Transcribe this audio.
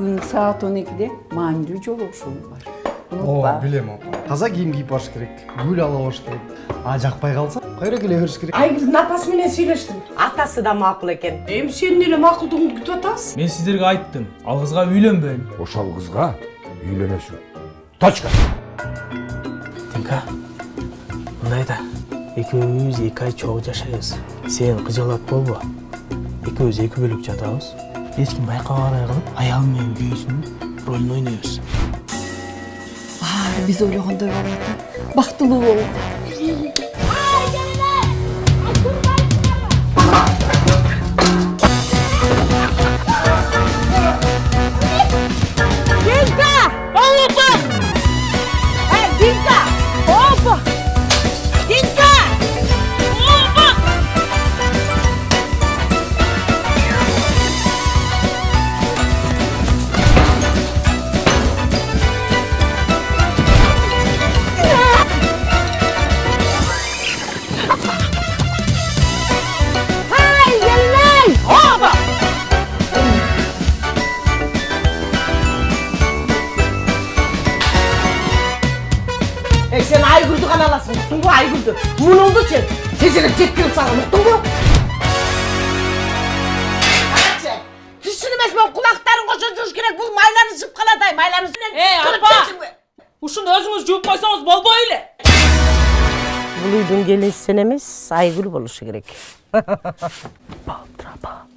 Bugün saat 12'de Manil'de joluşum var. Unutma. Bilem apa. Таза кийим кийип барыш керек. Гүл алып барыш керек. Жакпай калса, кайра келе бериш керек. Айгүлдүн апасы менен сүйлөштүм. Атасы да макул экен. Эми сен эле макулдугуңду күтүп атасың. Мен сиздерге айттым, ал кызга үйлөнбөйм. Ошол кызга үйлөнөсүң. Точка. Тинка, мындай да, экөөбүз 2 ай чогуу жашайбыз. Сен кыжалат болбо. Экөөбүз 2 бөлүк жатабыз. Эч ким байкабагандай кылып, аялым менен күйөөсүнүн ролун ойнойбуз. Biz oylagандай болот. Бактылуу болуп. Sen Aygül'dü kanalasın, unuttun mu Aygül'dü? Munuldu sen, tezerek çektiğim sana, unuttun mu? Anakçı, düşünmez ben kulakların koşucuğuz gerek, bu maylarını sıp kaladay, maylarını sıp apa! Uşun özünüz juup koysanız bol böyle. Buluydun gelin senemiz Aygül buluşu gerek. Baldıra bal.